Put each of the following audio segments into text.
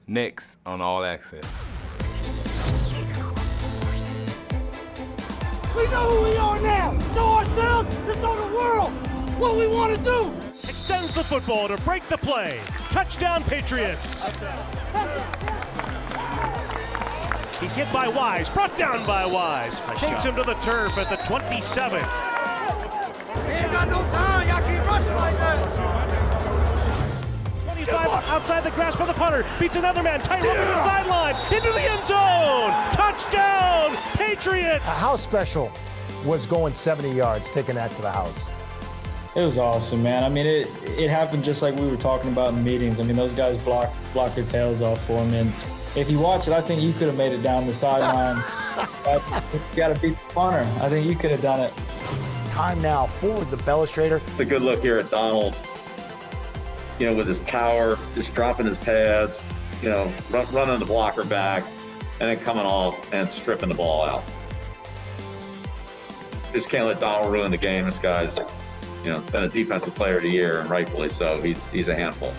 next on All Access. We know who we are now. Show ourselves to show the world what we want to do. Extends the football to break the play. Touchdown, Patriots. He's hit by Wise, brought down by Wise. Takes him to the turf at the 27. We ain't got no time. Y'all keep rushing like that. 25 outside the grasp of the punter. Beats another man. Tight rope to the sideline. Into the end zone. Touchdown, Patriots. How special was going 70 yards, taking that to the house? It was awesome, man. I mean, it happened just like we were talking about in meetings. I mean, those guys blocked their tails off for him. And if you watch it, I think you could have made it down the sideline. You got to beat the punter. I think you could have done it. Time now for the Bellistrator. It's a good look here at Donald, you know, with his power, just dropping his pads, you know, running the blocker back, and then coming off and stripping the ball out. Just can't let Donald ruin the game. This guy's, you know, been a defensive player of the year, and rightfully so. He's a handful.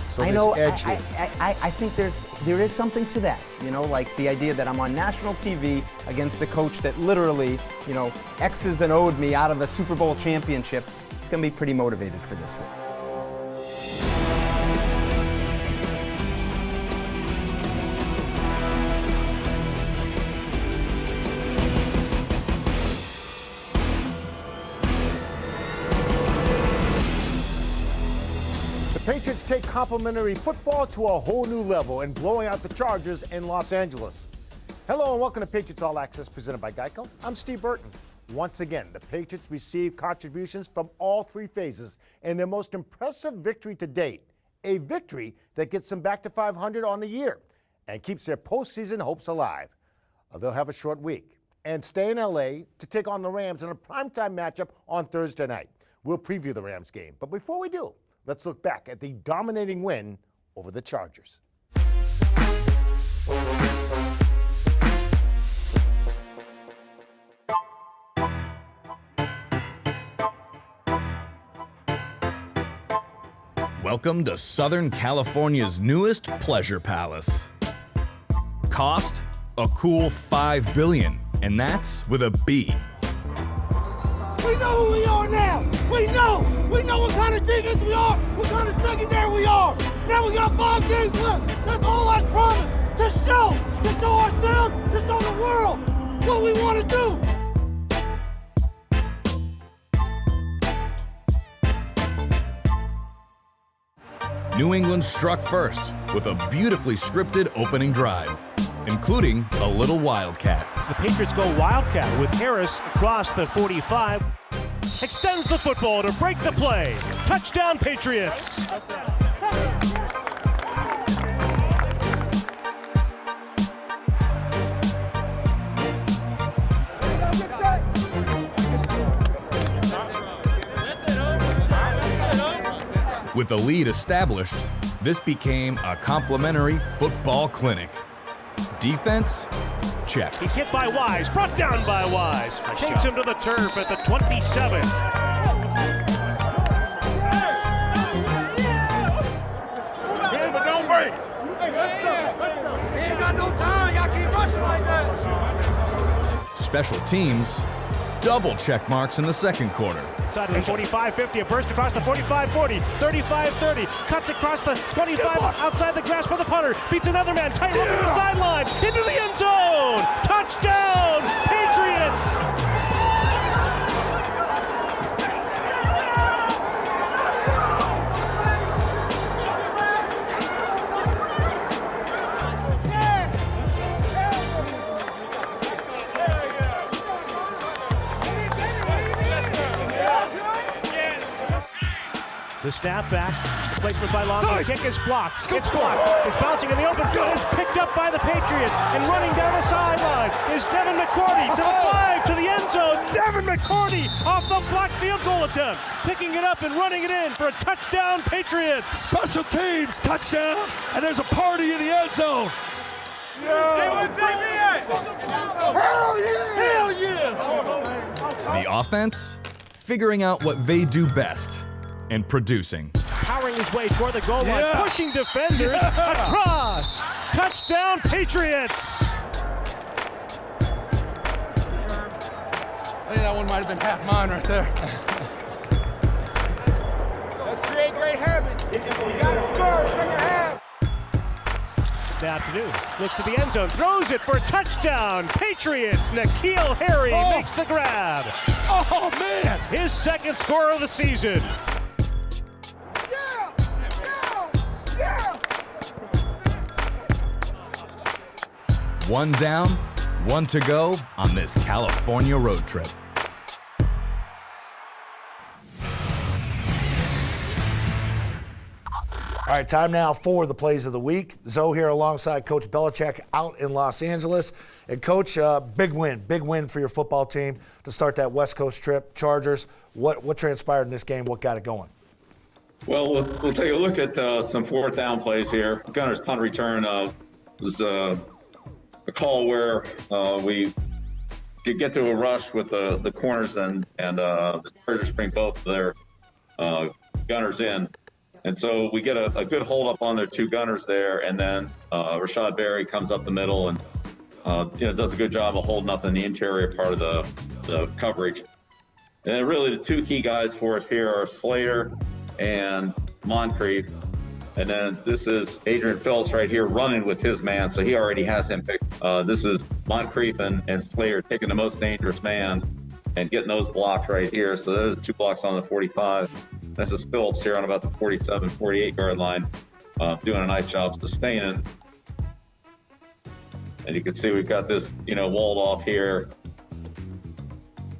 So I this know. edge here. I think there is something to that. You know, like the idea that I'm on national TV against the coach that literally, you know, X's and O'd me out of a Super Bowl championship. It's going to be pretty motivated for this one. Patriots take complimentary football to a whole new level and blowing out the Chargers in Los Angeles. Hello and welcome to Patriots All Access presented by GEICO. I'm Steve Burton. Once again, the Patriots receive contributions from all three phases in their most impressive victory to date. A victory that gets them back to 500 on the year and keeps their postseason hopes alive. They'll have a short week and stay in LA to take on the Rams in a primetime matchup on Thursday night. We'll preview the Rams game, but before we do, let's look back at the dominating win over the Chargers. Welcome to Southern California's newest pleasure palace. Cost? A cool $5 billion, and that's with a B. We know who we are now. We know what kind of defense we are, what kind of secondary we are. Now we got 5 games left. That's all I promised. To show ourselves, to show the world what we want to do. New England struck first with a beautifully scripted opening drive, including a little wildcat. So the Patriots go wildcat with Harris across the 45. Extends the football to break the play. Touchdown, Patriots. With the lead established, this became a complimentary football clinic. Defense? Check. He's hit by Wise, brought down by Wise. Takes him to the turf at the 27. Yeah, but don't break. We ain't got no time. Y'all keep rushing like that. Special teams, double check marks in the second quarter. Side of the 45-50, a burst across the 45-40, 35-30, cuts across the 25, outside the grasp of the punter, beats another man, tight rope to the sideline, into the end zone! Touchdown, Patriots! The snap back, the placement by Long, the kick is blocked. It's blocked. It's bouncing in the open field. It's picked up by the Patriots. And running down the sideline is Devin McCourty to the 5, to the end zone. Devin McCourty off the blocked field goal attempt. Picking it up and running it in for a touchdown, Patriots. Special teams, touchdown, and there's a party in the end zone. Hell yeah! Hell yeah! The offense? Figuring out what they do best and producing. Power powering his way toward the goal line, pushing defenders across. Touchdown, Patriots! I think that one might have been half mine right there. Let's create great habits. You gotta score second half. Snap to do. Looks to the end zone, throws it for a touchdown. Patriots, N'Keal Harry makes the grab. Oh, man! His second score of the season. Yeah! Yeah! One down, one to go on this California road trip. All right, time now for the plays of the week. Zoe here alongside Coach Belichick out in Los Angeles. And Coach, big win for your football team to start that West Coast trip. Chargers, what transpired in this game? What got it going? Well, we'll take a look at some fourth down plays here. Gunner's punt return was a call where we could get to a rush with the corners and the Chargers bring both their gunners in. And so we get a good hold up on their two gunners there, and then Rashad Berry comes up the middle and does a good job of holding up in the interior part of the coverage. And then really the two key guys for us here are Slater and Moncrief. And then this is Adrian Phillips right here running with his man, so he already has him picked. This is Moncrief and Slater taking the most dangerous man and getting those blocks right here. So there's 2 blocks on the 45. This is Phillips here on about the 47, 48-yard line, doing a nice job sustaining. And you can see we've got this, walled off here.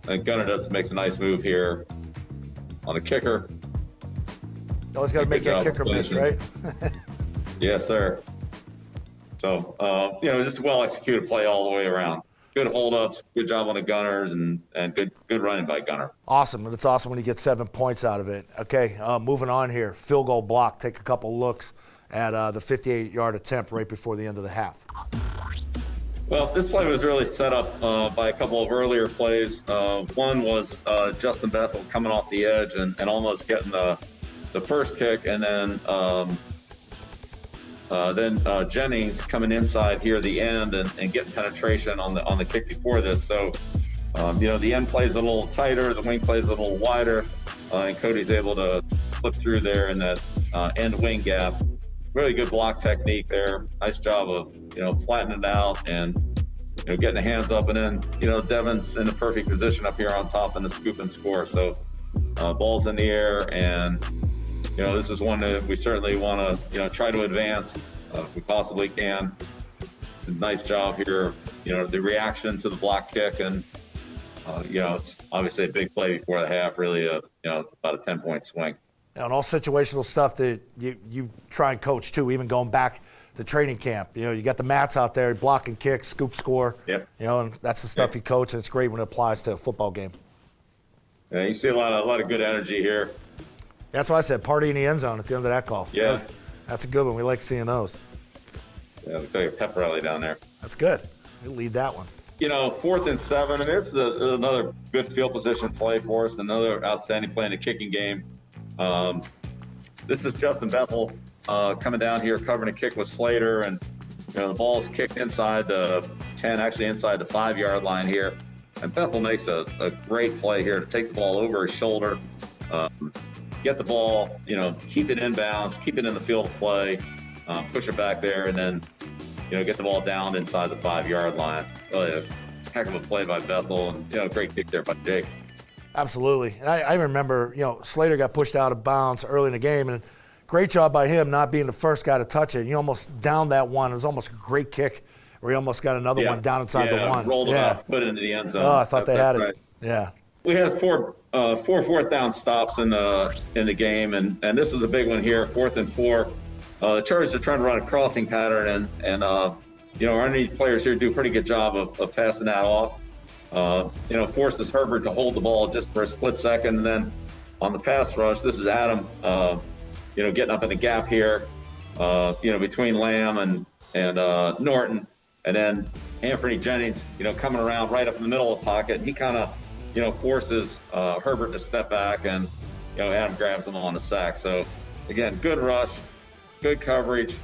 And Gunner makes a nice move here on the kicker. Always got to make that kicker miss, right? Yes, sir. So, just a well-executed play all the way around. Good hold-ups, good job on the Gunners, and good running by Gunner. Awesome, and it's awesome when you get 7 points out of it. Okay, moving on here. Field goal block. Take a couple looks at the 58-yard attempt right before the end of the half. Well, this play was really set up by a couple of earlier plays. One was Justin Bethel coming off the edge and almost getting the first kick, and then Jennings coming inside here at the end and getting penetration on the kick before this. So, the end plays a little tighter, the wing plays a little wider, and Cody's able to flip through there in that end wing gap. Really good block technique there. Nice job of, flattening it out and, getting the hands up. And then, Devin's in the perfect position up here on top in the scoop and score. So, ball's in the air, and this is one that we certainly want to, try to advance if we possibly can. Nice job here, the reaction to the block kick, and it's obviously a big play before the half. Really, about a 10-point swing. Now, and all situational stuff that you try and coach too, even going back to training camp. You got the mats out there, blocking kicks, scoop score. Yep. And that's the stuff you coach, and it's great when it applies to a football game. Yeah, you see a lot of good energy here. That's why I said party in the end zone at the end of that call. Yeah. That's a good one. We like seeing those. Yeah, we tell you a pep rally down there. That's good. We'll lead that one. 4th and 7, and this is another good field position play for us, another outstanding play in the kicking game. This is Justin Bethel coming down here covering a kick with Slater, and the ball's kicked inside the 10, actually inside the 5-yard line here. And Bethel makes a great play here to take the ball over his shoulder, get the ball, keep it inbounds, keep it in the field of play, push it back there, and then, get the ball down inside the 5-yard line. Really a heck of a play by Bethel, and, great kick there by Jake. Absolutely. And I remember, Slater got pushed out of bounds early in the game, and great job by him not being the first guy to touch it. He almost downed that one. It was almost a great kick where he almost got another one down inside the one. Rolled it off, put it into the end zone. Oh, I thought they had it. Right. Yeah. We had four 4th down stops in the game, and this is a big one here, 4th and 4. The Chargers are trying to run a crossing pattern, and our underneath players here do a pretty good job of passing that off. Forces Herbert to hold the ball just for a split second, and then on the pass rush, this is Adam, getting up in the gap here, between Lamb and Norton, and then Anthony Jennings, coming around right up in the middle of the pocket, and he kind of, forces Herbert to step back, and Adam grabs him on the sack. So again, good rush, good coverage,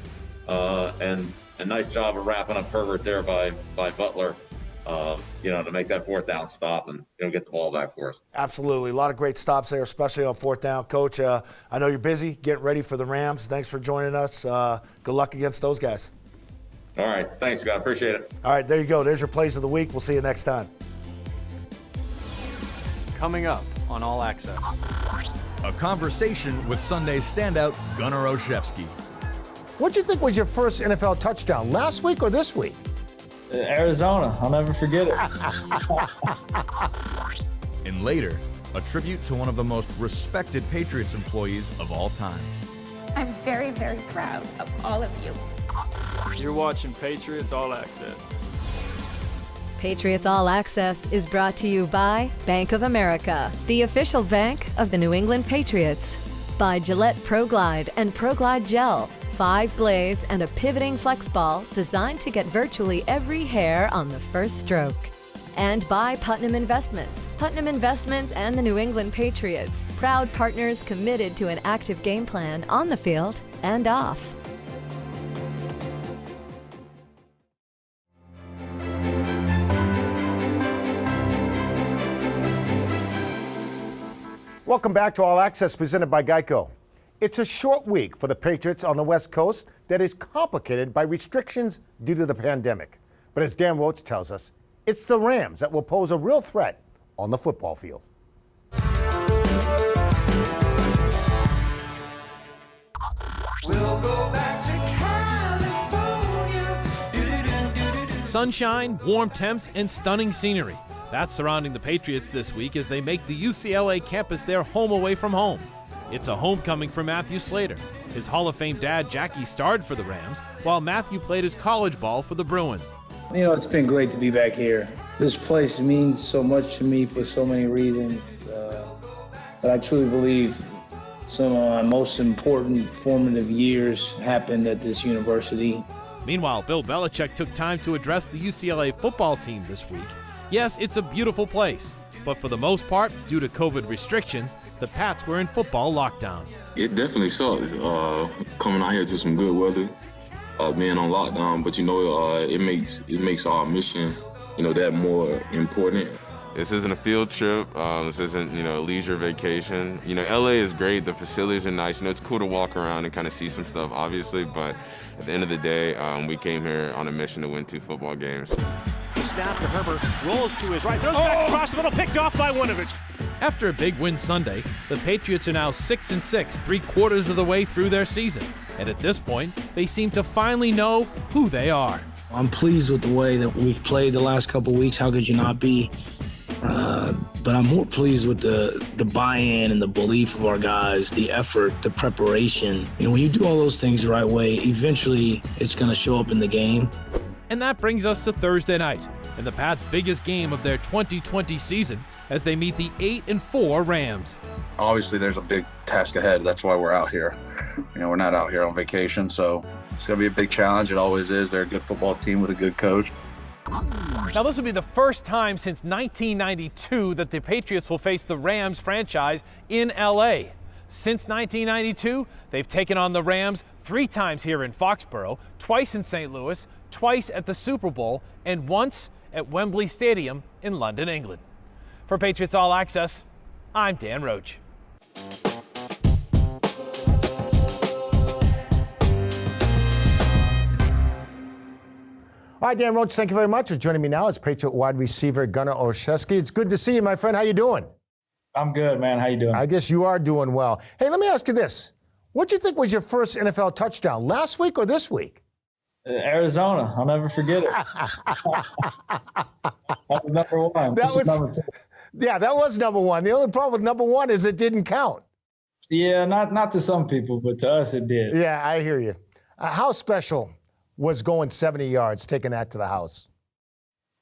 and a nice job of wrapping up Herbert there by Butler, to make that fourth down stop and get the ball back for us. Absolutely. A lot of great stops there, especially on fourth down. Coach, I know you're busy. Get ready for the Rams. Thanks for joining us. Good luck against those guys. All right. Thanks, Scott. Appreciate it. All right, there you go. There's your plays of the week. We'll see you next time. Coming up on All Access. A conversation with Sunday's standout, Gunner Olszewski. What do you think was your first NFL touchdown, last week or this week? Arizona, I'll never forget it. And later, a tribute to one of the most respected Patriots employees of all time. I'm very, very proud of all of you. You're watching Patriots All Access. Patriots All Access is brought to you by Bank of America, the official bank of the New England Patriots. By Gillette Pro Glide and Pro Glide Gel, 5 blades and a pivoting flex ball designed to get virtually every hair on the first stroke. And by Putnam Investments. Putnam Investments and the New England Patriots, proud partners committed to an active game plan on the field and off. Welcome back to All Access presented by GEICO. It's a short week for the Patriots on the West Coast that is complicated by restrictions due to the pandemic. But as Dan Roach tells us, it's the Rams that will pose a real threat on the football field. We'll go back to California. Sunshine, warm temps, and stunning scenery. That's surrounding the Patriots this week as they make the UCLA campus their home away from home. It's a homecoming for Matthew Slater. His Hall of Fame dad, Jackie, starred for the Rams, while Matthew played his college ball for the Bruins. It's been great to be back here. This place means so much to me for so many reasons. But I truly believe some of my most important formative years happened at this university. Meanwhile, Bill Belichick took time to address the UCLA football team this week. Yes, it's a beautiful place, but for the most part, due to COVID restrictions, the Pats were in football lockdown. It definitely sucks coming out here to some good weather, being on lockdown, but it makes our mission, that more important. This isn't a field trip. This isn't, a leisure vacation. LA is great. The facilities are nice. It's cool to walk around and kind of see some stuff, obviously, but at the end of the day, we came here on a mission to win 2 football games. Snap to Herbert, rolls to his right, throws back across the middle, picked off by Winovich. After a big win Sunday, the Patriots are now 6-6, 3/4 of the way through their season. And at this point, they seem to finally know who they are. I'm pleased with the way that we've played the last couple weeks. How could you not be? But I'm more pleased with the buy-in and the belief of our guys, the effort, the preparation. When you do all those things the right way, eventually it's going to show up in the game. And that brings us to Thursday night, and the Pats' biggest game of their 2020 season as they meet the 8-4 Rams. Obviously, there's a big task ahead. That's why we're out here. We're not out here on vacation, so it's going to be a big challenge. It always is. They're a good football team with a good coach. Now, this will be the first time since 1992 that the Patriots will face the Rams franchise in L.A. Since 1992, they've taken on the Rams 3 times here in Foxborough, twice in St. Louis, twice at the Super Bowl, and once at Wembley Stadium in London, England. For Patriots All Access, I'm Dan Roach. All right, Dan Roach, thank you very much for joining me now as Patriot wide receiver Gunner Olszewski. It's good to see you, my friend. How you doing? I'm good, man. How you doing? I guess you are doing well. Hey, let me ask you this. What do you think was your first NFL touchdown, last week or this week? Arizona. I'll never forget it. That was number 1. This was number 2. Yeah, that was number 1. The only problem with number 1 is it didn't count. Yeah, not to some people, but to us it did. Yeah, I hear you. How special was going 70 yards, taking that to the house?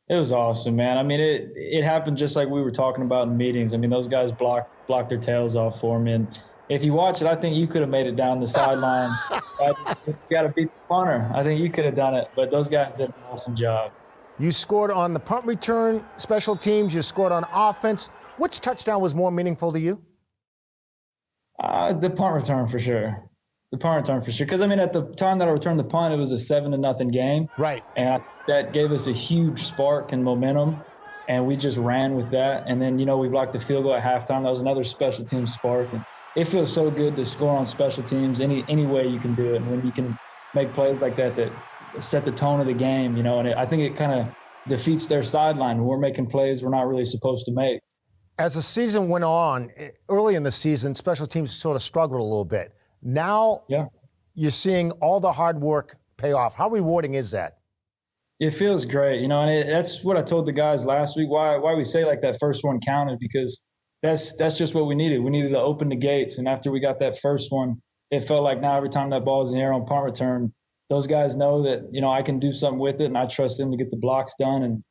It was awesome, man. It happened just like we were talking about in meetings. Those guys blocked their tails off for me. And if you watch it, I think you could have made it down the sideline. It's got to beat the punter. I think you could have done it, but those guys did an awesome job. You scored on the punt return, special teams. You scored on offense. Which touchdown was more meaningful to you? The punt return for sure. The punt return for sure. Because, I mean, at the time that I returned the punt, it was a 7-0 game. Right. And that gave us a huge spark and momentum, and we just ran with that. And then, we blocked the field goal at halftime. That was another special team spark. And it feels so good to score on special teams any way you can do it. And when you can make plays like that set the tone of the game, and I think it kind of defeats their sideline when we're making plays we're not really supposed to make. As the season went on, early in the season, special teams sort of struggled a little bit. Now you're seeing all the hard work pay off. How rewarding is that? It feels great, and that's what I told the guys last week. Why we say like that first one counted, because that's just what we needed. We needed to open the gates, and after we got that first one, it felt like now every time that ball is in the air on punt return, those guys know that I can do something with it, and I trust them to get the blocks done. And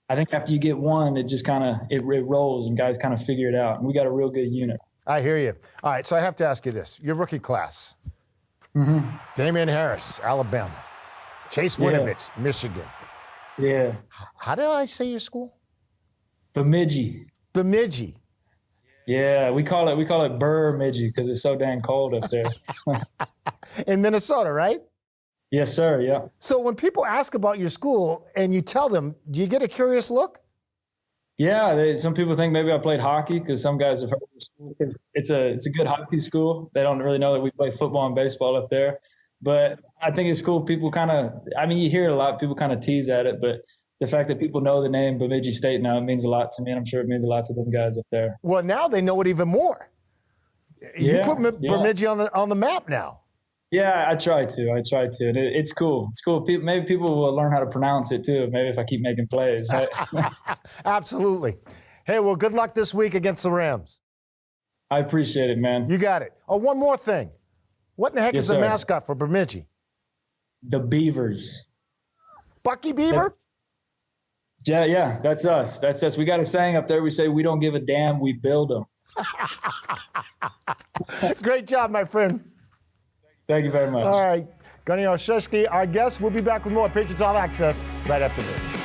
I think after you get one, it just kind of it rolls, and guys kind of figure it out. And we got a real good unit. I hear you. All right, so I have to ask you this: your rookie class, Damian Harris, Alabama. Chase Winovich, Michigan. Yeah. How did I say your school? Bemidji. Bemidji. Yeah, we call it Burr-midgy because it's so dang cold up there. In Minnesota, right? Yes, sir, yeah. So when people ask about your school and you tell them, do you get a curious look? Yeah, some people think maybe I played hockey because some guys have heard of the school. It's a good hockey school. They don't really know that we play football and baseball up there. But I think it's cool. People you hear it a lot. People kind of tease at it. But the fact that people know the name Bemidji State now, it means a lot to me. And I'm sure it means a lot to them guys up there. Well, now they know it even more. You put Bemidji on the map now. Yeah, I try to. And it's cool. It's cool. Maybe people will learn how to pronounce it too. Maybe if I keep making plays. Right? Absolutely. Hey, well, good luck this week against the Rams. I appreciate it, man. You got it. Oh, one more thing. What in the heck is the mascot for Bemidji? The Beavers. Bucky Beaver? Yeah, that's us. That's us. We got a saying up there. We say, we don't give a damn, we build them. Great job, my friend. Thank you very much. All right. Gunner Olszewski, our guest. We'll be back with more Patriots All Access right after this.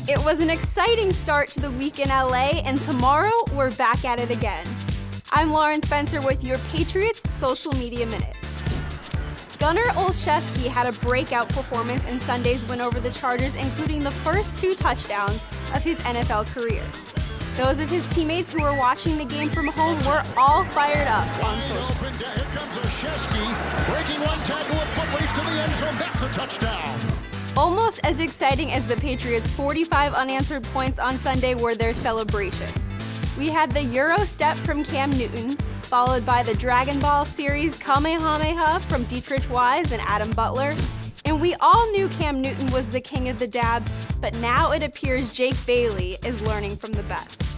It was an exciting start to the week in LA, and tomorrow we're back at it again. I'm Lauren Spencer with your Patriots Social Media Minute. Gunner Olszewski had a breakout performance in Sunday's win over the Chargers, including the first 2 touchdowns of his NFL career. Those of his teammates who were watching the game from home were all fired up on social. Here comes Olszewski, breaking one tackle with foot race to the end zone. That's a touchdown. Almost as exciting as the Patriots' 45 unanswered points on Sunday were their celebrations. We had the Euro step from Cam Newton, followed by the Dragon Ball series Kamehameha from Dietrich Wise and Adam Butler. And we all knew Cam Newton was the king of the dab, but now it appears Jake Bailey is learning from the best.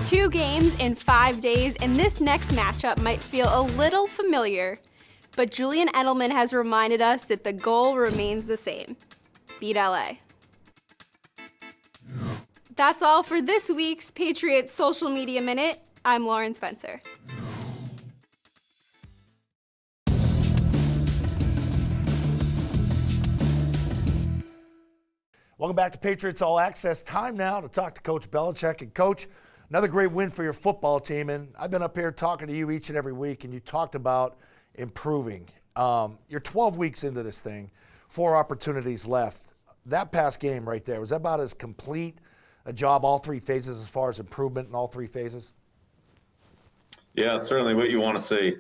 2 games in 5 days, and this next matchup might feel a little familiar. But Julian Edelman has reminded us that the goal remains the same: beat LA. That's all for this week's Patriots Social Media Minute. I'm Lauren Spencer. Welcome back to Patriots All Access. Time now to talk to Coach Belichick. And Coach, another great win for your football team. And I've been up here talking to you each and every week, and you talked about improving. You're 12 weeks into this thing, 4 opportunities left. That past game right there, was that about as complete a job, all 3 phases, as far as improvement in all 3 phases? Yeah, it's certainly what you want to see.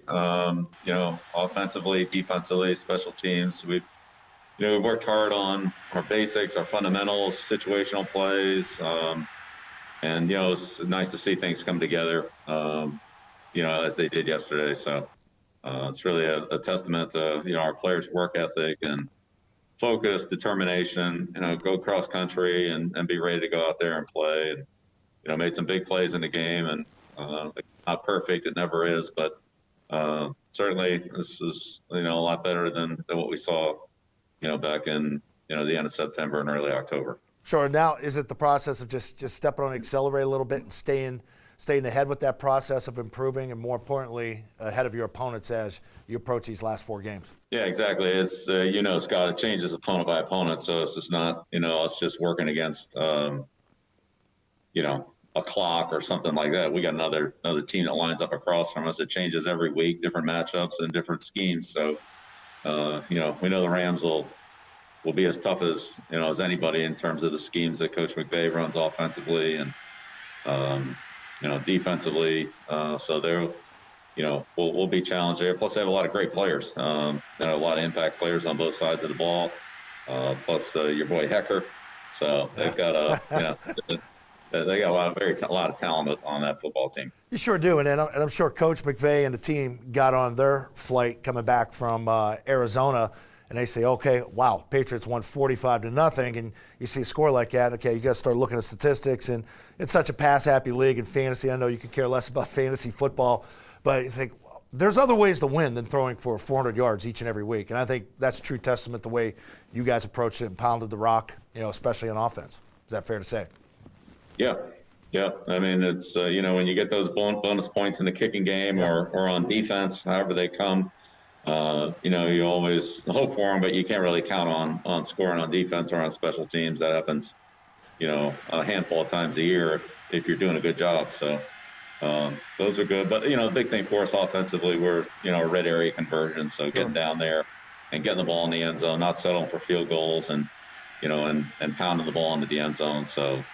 Offensively, defensively, special teams. We've worked hard on our basics, our fundamentals, situational plays, and it's nice to see things come together, as they did yesterday. So it's really a testament to our players' work ethic and focus, determination. Go cross country and be ready to go out there and play. And made some big plays in the game, and not perfect, it never is, but certainly this is a lot better than what we saw back in the end of September and early October. Sure. Now, is it the process of just stepping on the accelerator a little bit and staying ahead with that process of improving, and more importantly, ahead of your opponents as you approach these last 4 games? Yeah, exactly. It's Scott, it changes opponent by opponent, so it's just not us just working against a clock or something like that. We got another team that lines up across from us. It changes every week, different matchups and different schemes. So we know the Rams will be as tough as anybody in terms of the schemes that Coach McVay runs offensively and defensively. So they're we'll be challenged there. Plus, they have a lot of great players. A lot of impact players on both sides of the ball. Plus your boy Hecker. So they've got they got a lot of talent on that football team. You sure do, and I'm sure Coach McVay and the team got on their flight coming back from Arizona, and they say, okay, wow, Patriots won 45-0, and you see a score like that, okay, you got to start looking at statistics, and it's such a pass-happy league in fantasy. I know you could care less about fantasy football, but you think there's other ways to win than throwing for 400 yards each and every week, and I think that's a true testament to the way you guys approached it and pounded the rock, especially on offense. Is that fair to say? Yeah. I mean, it's when you get those bonus points in the kicking game or on defense, however they come, you always hope for them, but you can't really count on scoring on defense or on special teams. That happens, a handful of times a year if you're doing a good job. So those are good. But the big thing for us offensively, we're a red area conversion. So getting down there and getting the ball in the end zone, not settling for field goals, and and pounding the ball into the end zone. So.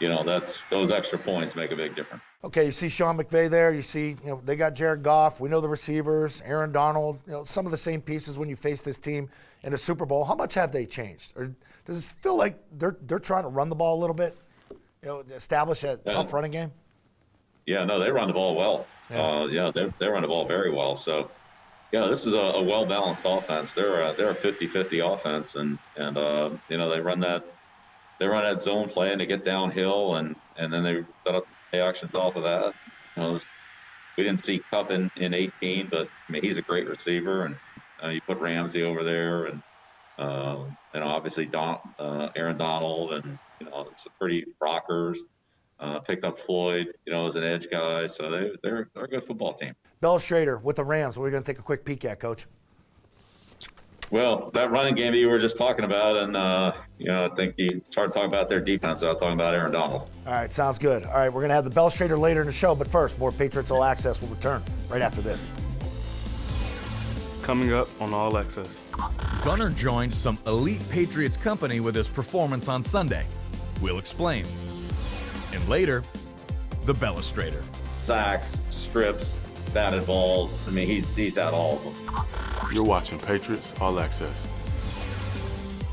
That's those extra points make a big difference. Okay, you see Sean McVay there. You see, they got Jared Goff. We know the receivers, Aaron Donald. Some of the same pieces when you face this team in a Super Bowl. How much have they changed, or does it feel like they're trying to run the ball a little bit? Establish a tough running game. Yeah, no, they run the ball well. They run the ball very well. So, this is a well balanced offense. They're a 50-50 offense, and they run that. They run that zone play and they get downhill, and then they set up play actions off of that. We didn't see Kupp in 18, but I mean, he's a great receiver, and you put Ramsey over there, and obviously Aaron Donald, and it's a pretty rockers. Picked up Floyd, as an edge guy, so they're a good football team. Bellistrator with the Rams. We're going to take a quick peek at, Coach. Well, that running game that you were just talking about, and, I think it's hard to talk about their defense without talking about Aaron Donald. All right, sounds good. All right, we're going to have the Bellistrator later in the show, but first, more Patriots All Access will return right after this. Coming up on All Access. Gunner joined some elite Patriots company with his performance on Sunday. We'll explain. And later, the Bellistrator. Sacks, strips, batted balls. I mean, he's had all of them. You're watching Patriots All Access.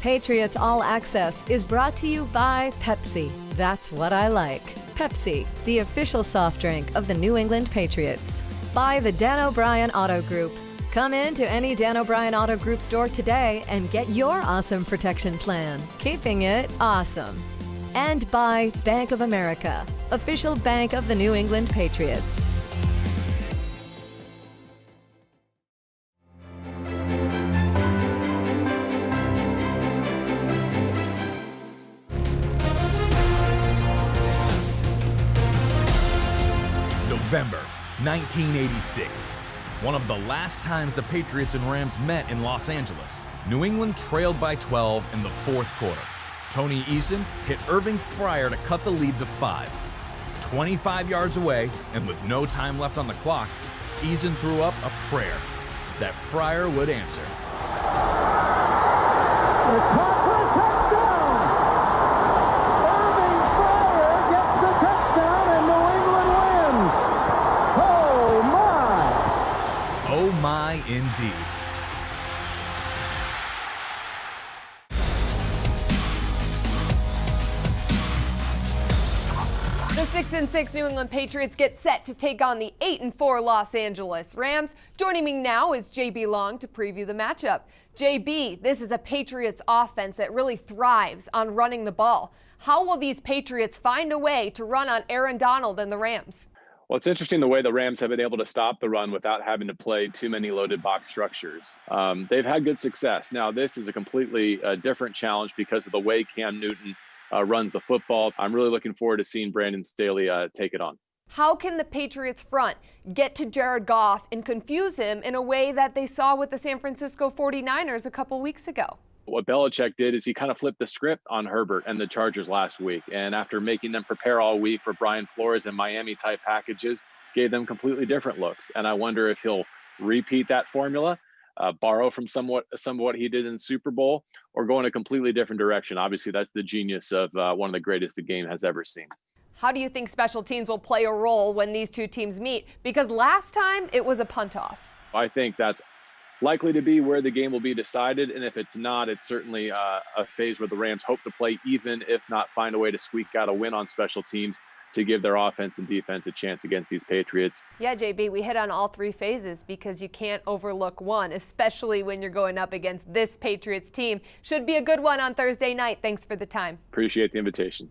Patriots All Access is brought to you by Pepsi. That's what I like. Pepsi, the official soft drink of the New England Patriots. By the Dan O'Brien Auto Group. Come in to any Dan O'Brien Auto Group store today and get your awesome protection plan, keeping it awesome. And by Bank of America, official bank of the New England Patriots. November 1986. One of the last times the Patriots and Rams met in Los Angeles. New England trailed by 12 in the fourth quarter. Tony Eason hit Irving Fryer to cut the lead to 5. 25 yards away, and with no time left on the clock, Eason threw up a prayer that Fryer would answer. Oh my, indeed. It's 6-6 New England Patriots get set to take on the 8-4 Los Angeles Rams. Joining me now is JB Long to preview the matchup. JB, this is a Patriots offense that really thrives on running the ball. How will these Patriots find a way to run on Aaron Donald and the Rams? Well, it's interesting the way the Rams have been able to stop the run without having to play too many loaded box structures. They've had good success. Now, this is a completely different challenge because of the way Cam Newton runs the football. I'm really looking forward to seeing Brandon Staley take it on. How can the Patriots front get to Jared Goff and confuse him in a way that they saw with the San Francisco 49ers a couple weeks ago? What Belichick did is he kind of flipped the script on Herbert and the Chargers last week. And after making them prepare all week for Brian Flores and Miami-type packages, gave them completely different looks. And I wonder if he'll repeat that formula, borrow from some of what he did in the Super Bowl, or go in a completely different direction. Obviously, that's the genius of one of the greatest the game has ever seen. How do you think special teams will play a role when these two teams meet? Because last time it was a punt off. I think that's likely to be where the game will be decided. And if it's not, it's certainly a phase where the Rams hope to play even, if not find a way to squeak out a win on special teams to give their offense and defense a chance against these Patriots. Yeah, JB, we hit on all three phases because you can't overlook one, especially when you're going up against this Patriots team. Should be a good one on Thursday night. Thanks for the time. Appreciate the invitation.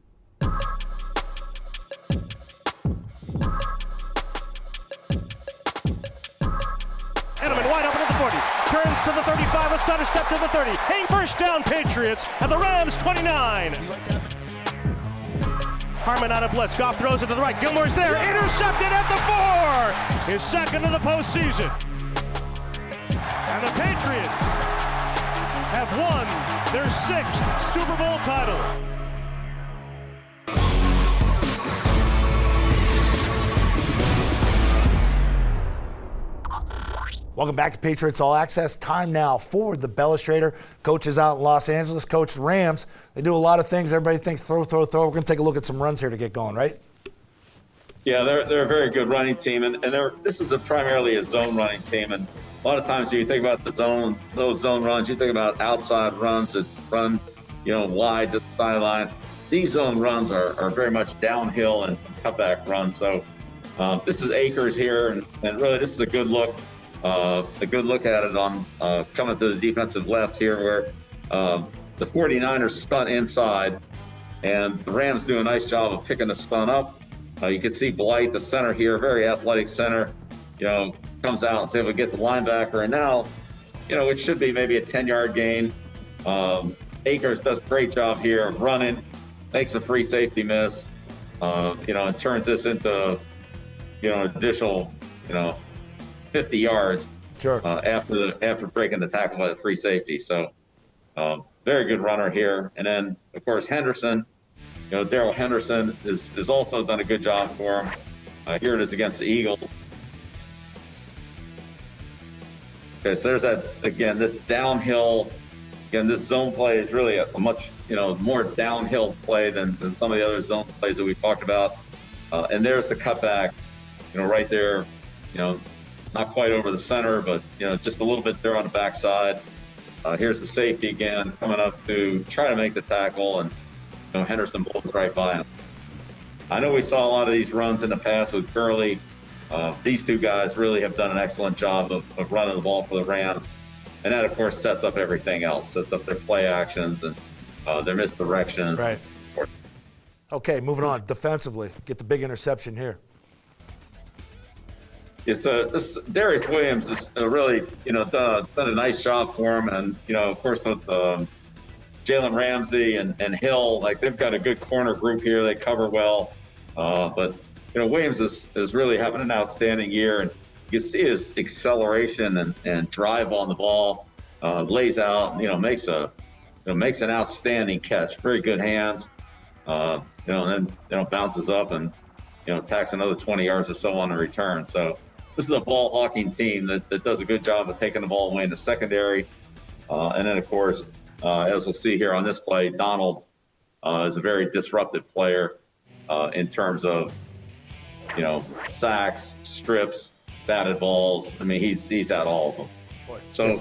Edelman wide open at the 40. Turns to the 35. A stutter step to the 30. A first down Patriots at the Rams 29. Harmon out of blitz. Goff throws it to the right. Gilmore's there. Intercepted at the 4. His second of the postseason. And the Patriots have won their 6th Super Bowl title. Welcome back to Patriots All Access. Time now for the Bellistrator. Coach is out in Los Angeles. Coach, the Rams, they do a lot of things. Everybody thinks throw. We're going to take a look at some runs here to get going, right? Yeah, they're a very good running team, and this is primarily a zone running team. And a lot of times when you think about those zone runs, you think about outside runs that run, wide to the sideline. These zone runs are very much downhill and some cutback runs. So this is Akers here, and really this is a good look. A good look at it on coming to the defensive left here where the 49ers stunt inside, and the Rams do a nice job of picking the stunt up. You can see Blight, the center here, very athletic center, comes out and is able to get the linebacker. And now, it should be maybe a 10-yard gain. Akers does a great job here of running, makes a free safety miss, and turns this into, an additional, 50 yards after breaking the tackle by the free safety. So very good runner here. And then, of course, Henderson, Darrell Henderson has also done a good job for him. Here it is against the Eagles. Okay, so there's that, again, this downhill. Again, this zone play is really a much, more downhill play than some of the other zone plays that we've talked about. And there's the cutback, right there, not quite over the center, but, just a little bit there on the backside. Here's the safety again, coming up to try to make the tackle, and, Henderson blows right by him. I know we saw a lot of these runs in the past with Gurley. These two guys really have done an excellent job of running the ball for the Rams. And that, of course, sets up everything else, sets up their play actions and their misdirection. Right. Okay, moving on. Defensively, get the big interception here. This Darius Williams has really, done a nice job for him. And, of course, with Jalen Ramsey and Hill, they've got a good corner group here. They cover well. But, Williams is really having an outstanding year. And you can see his acceleration and drive on the ball, lays out, makes an outstanding catch. Very good hands, and then, bounces up and, tacks another 20 yards or so on the return. So this is a ball hawking team that does a good job of taking the ball away in the secondary. And then, of course, as we'll see here on this play, Donald is a very disruptive player in terms of, sacks, strips, batted balls. I mean, he's at all of them. So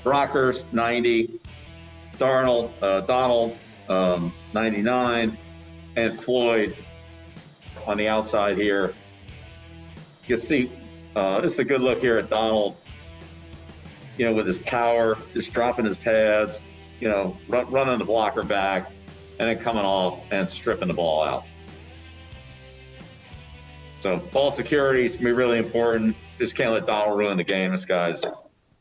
Rockers, 90, Donald, 99, and Floyd on the outside here. You can see this is a good look here at Donald, with his power, just dropping his pads, running the blocker back, and then coming off and stripping the ball out. So ball security is going to be really important. Just can't let Donald ruin the game. This guy's,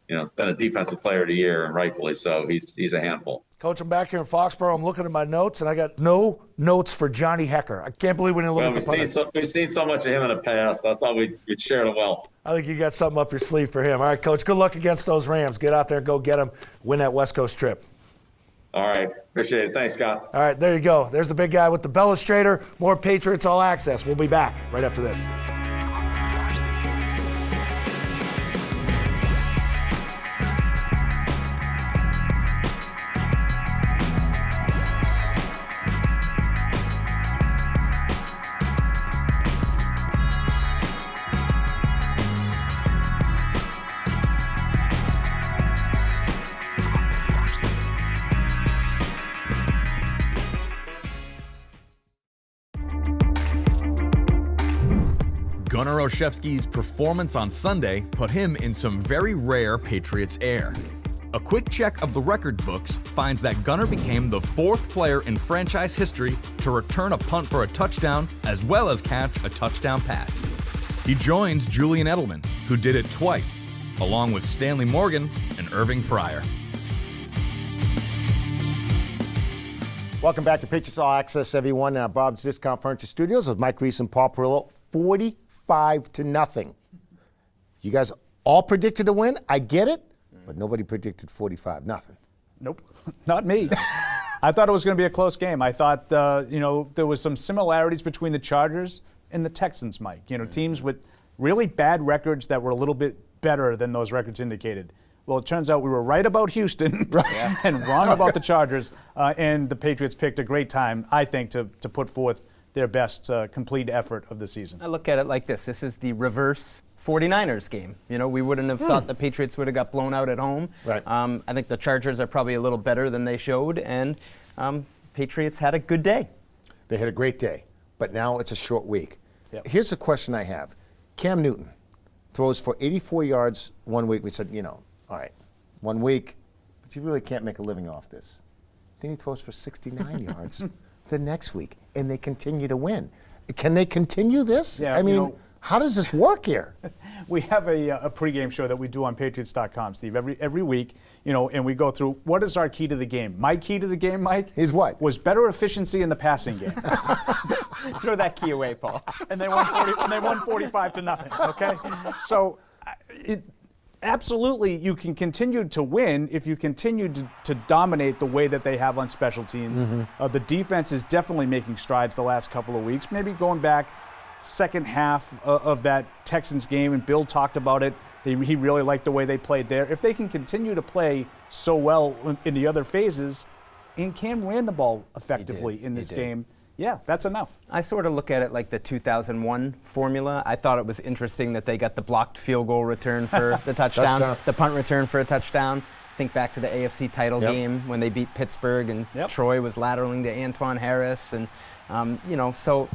been a defensive player of the year, and rightfully so. He's a handful. Coach, I'm back here in Foxborough. I'm looking at my notes, and I got no notes for Johnny Hecker. I can't believe we didn't look at the punter. We've seen so much of him in the past. I thought we'd share the wealth. I think you got something up your sleeve for him. All right, Coach, good luck against those Rams. Get out there and go get them. Win that West Coast trip. All right. Appreciate it. Thanks, Scott. All right, there you go. There's the big guy with the Bellistrator. More Patriots All Access. We'll be back right after this. Gunner Olszewski's performance on Sunday put him in some very rare Patriots air. A quick check of the record books finds that Gunner became the 4th player in franchise history to return a punt for a touchdown as well as catch a touchdown pass. He joins Julian Edelman, who did it twice, along with Stanley Morgan and Irving Fryer. Welcome back to Patriots All Access, everyone. Bob's Discount Furniture Studios with Mike Reese and Paul Perillo. 45-0. You guys all predicted a win. I get it, but nobody predicted 45-0. Nope, not me. I thought it was going to be a close game. I thought, there was some similarities between the Chargers and the Texans, Mike. Teams with really bad records that were a little bit better than those records indicated. Well, it turns out we were right about Houston and wrong about the Chargers, and the Patriots picked a great time, I think, to put forth their best complete effort of the season. I look at it like this. This is the reverse 49ers game. We wouldn't have thought the Patriots would have got blown out at home. Right. I think the Chargers are probably a little better than they showed, and Patriots had a good day. They had a great day, but now it's a short week. Yep. Here's a question I have. Cam Newton throws for 84 yards one week. We said, all right, 1 week, but you really can't make a living off this. Then he throws for 69 yards the next week, and they continue to win. Can they continue this? Yeah, I mean, how does this work here? We have a pregame show that we do on Patriots.com, Steve, every week, and we go through what is our key to the game. My key to the game, Mike, is what? Was better efficiency in the passing game. Throw that key away, Paul. And they won 45-0. Okay, so absolutely, you can continue to win if you continue to dominate the way that they have on special teams. Mm-hmm. The defense is definitely making strides the last couple of weeks. Maybe going back second half of that Texans game, and Bill talked about it. He really liked the way they played there. If they can continue to play so well in the other phases, and Cam ran the ball effectively in this game, yeah, that's enough. I sort of look at it like the 2001 formula. I thought it was interesting that they got the blocked field goal return for the touchdown, the punt return for a touchdown. Think back to the AFC title game when they beat Pittsburgh and Troy was lateraling to Antoine Harris. And, so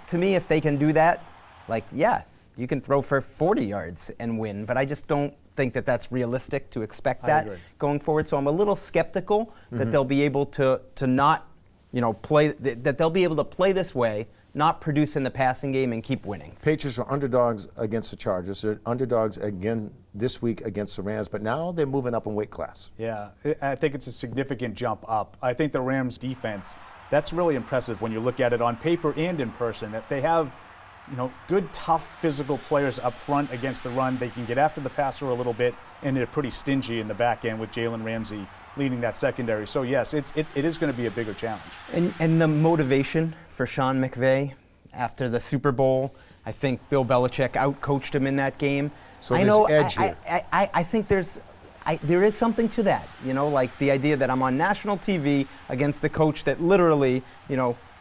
to me, if they can do that, you can throw for 40 yards and win. But I just don't think that that's realistic to expect that going forward. So I'm a little skeptical that they'll be able to not play, that they'll be able to play this way, not produce in the passing game and keep winning. Patriots are underdogs against the Chargers. They're underdogs again this week against the Rams, but now they're moving up in weight class. Yeah, I think it's a significant jump up. I think the Rams defense, that's really impressive when you look at it on paper and in person. That they have, good, tough, physical players up front against the run. They can get after the passer a little bit, and they're pretty stingy in the back end with Jalen Ramsey leading that secondary. So, yes, it is going to be a bigger challenge. And the motivation for Sean McVay after the Super Bowl, I think Bill Belichick out-coached him in that game. So there's edge here. I think there is something to that, like the idea that I'm on national TV against the coach that literally,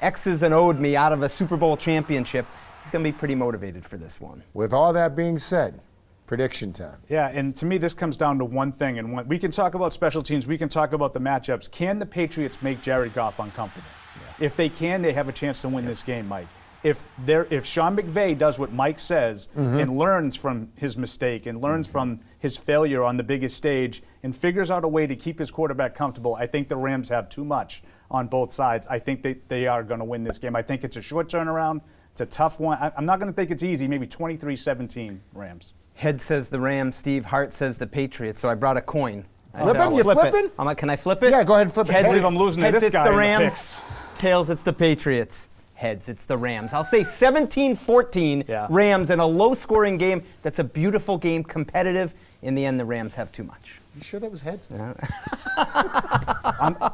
X's and O'd me out of a Super Bowl championship. He's going to be pretty motivated for this one. With all that being said, prediction time. Yeah, and to me, this comes down to one thing. And we can talk about special teams. We can talk about the matchups. Can the Patriots make Jared Goff uncomfortable? Yeah. If they can, they have a chance to win this game, Mike. if Sean McVay does what Mike says and learns from his mistake and learns from his failure on the biggest stage and figures out a way to keep his quarterback comfortable, I think the Rams have too much on both sides. I think they are going to win this game. I think it's a short turnaround. It's a tough one. I'm not going to think it's easy. Maybe 23-17 Rams. Head says the Rams. Steve, heart says the Patriots. So I brought a coin. Flipping? You flipping? Can I flip it? Yeah, go ahead and flip it. I believe I'm losing to this guy. Heads, it's the in the Rams. picks. Tails, it's the Patriots. Heads, it's the Rams. I'll say 17-14 Rams in a low-scoring game. That's a beautiful game, competitive. In the end, the Rams have too much. You sure that was heads? Yeah.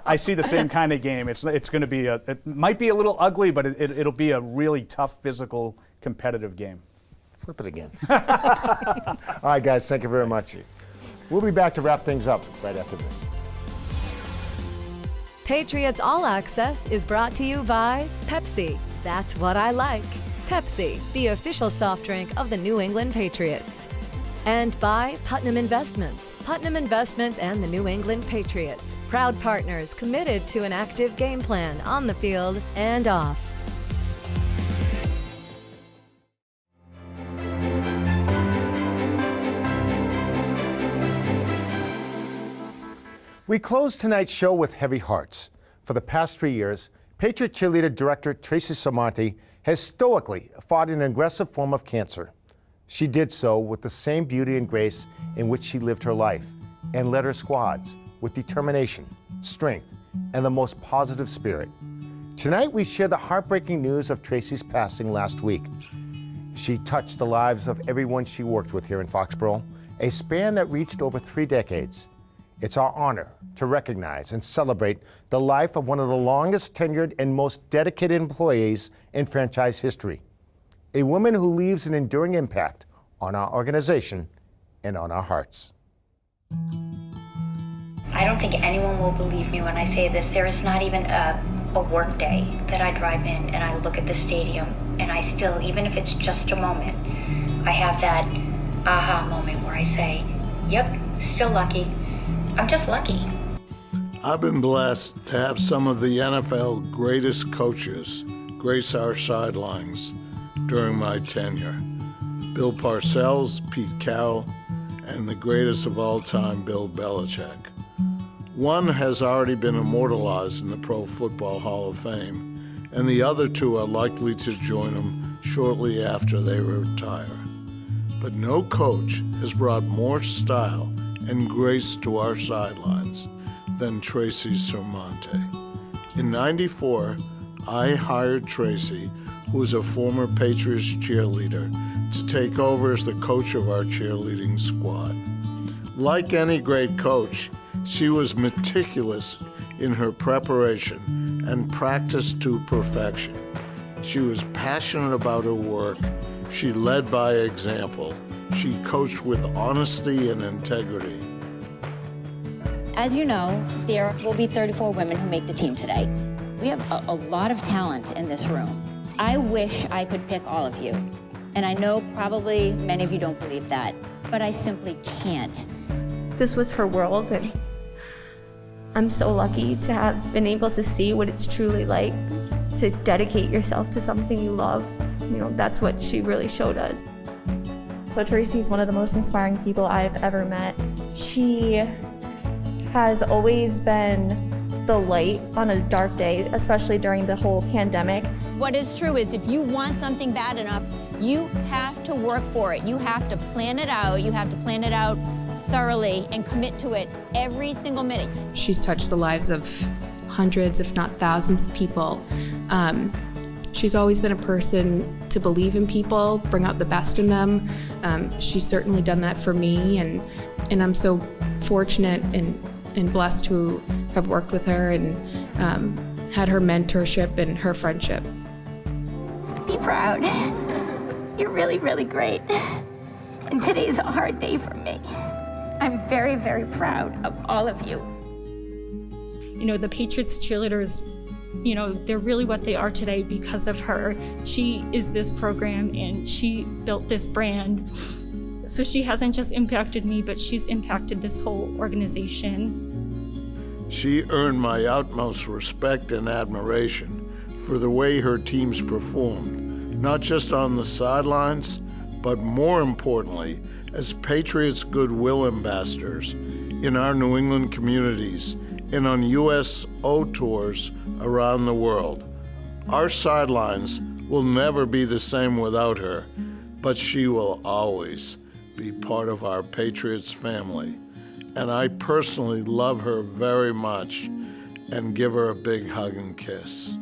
I see the same kind of game. It's going to be it might be a little ugly, but it'll be a really tough, physical, competitive game. Flip it again. All right, guys, thank you very much. We'll be back to wrap things up right after this. Patriots All Access is brought to you by Pepsi. That's what I like. Pepsi, the official soft drink of the New England Patriots. And by Putnam Investments. Putnam Investments and the New England Patriots. Proud partners committed to an active game plan on the field and off. We close tonight's show with heavy hearts. For the past 3 years, Patriots Cheerleading Director Tracy Sormanti has stoically fought an aggressive form of cancer. She did so with the same beauty and grace in which she lived her life and led her squads with determination, strength, and the most positive spirit. Tonight, we share the heartbreaking news of Tracy's passing last week. She touched the lives of everyone she worked with here in Foxborough, a span that reached over 3 decades. It's our honor to recognize and celebrate the life of one of the longest tenured and most dedicated employees in franchise history. A woman who leaves an enduring impact on our organization and on our hearts. I don't think anyone will believe me when I say this. There is not even a work day that I drive in and I look at the stadium and I still, even if it's just a moment, I have that aha moment where I say, yep, still lucky. I'm just lucky. I've been blessed to have some of the NFL greatest coaches grace our sidelines during my tenure. Bill Parcells, Pete Carroll, and the greatest of all time, Bill Belichick. One has already been immortalized in the Pro Football Hall of Fame, and the other two are likely to join him shortly after they retire. But no coach has brought more style and grace to our sidelines than Tracy Sormanti. In '94, I hired Tracy, who was a former Patriots cheerleader, to take over as the coach of our cheerleading squad. Like any great coach, she was meticulous in her preparation and practiced to perfection. She was passionate about her work. She led by example. She coached with honesty and integrity. As you know, there will be 34 women who make the team today. We have a lot of talent in this room. I wish I could pick all of you. And I know probably many of you don't believe that, but I simply can't. This was her world, and I'm so lucky to have been able to see what it's truly like to dedicate yourself to something you love. You know, that's what she really showed us. So Tracy's one of the most inspiring people I've ever met. She has always been the light on a dark day, especially during the whole pandemic. What is true is if you want something bad enough, you have to work for it. You have to plan it out. You have to plan it out thoroughly and commit to it every single minute. She's touched the lives of hundreds, if not thousands of people. She's always been a person to believe in people, bring out the best in them. She's certainly done that for me, and I'm so fortunate and blessed to have worked with her and had her mentorship and her friendship. Be proud. You're really, really great. And today's a hard day for me. I'm very, very proud of all of you. You know, the Patriots cheerleaders, you know, they're really what they are today because of her. She is this program and she built this brand. So she hasn't just impacted me, but she's impacted this whole organization. She earned my utmost respect and admiration for the way her teams performed not just on the sidelines, but more importantly, as Patriots goodwill ambassadors in our New England communities and on USO tours around the world. Our sidelines will never be the same without her, but she will always be part of our Patriots family. And I personally love her very much and give her a big hug and kiss.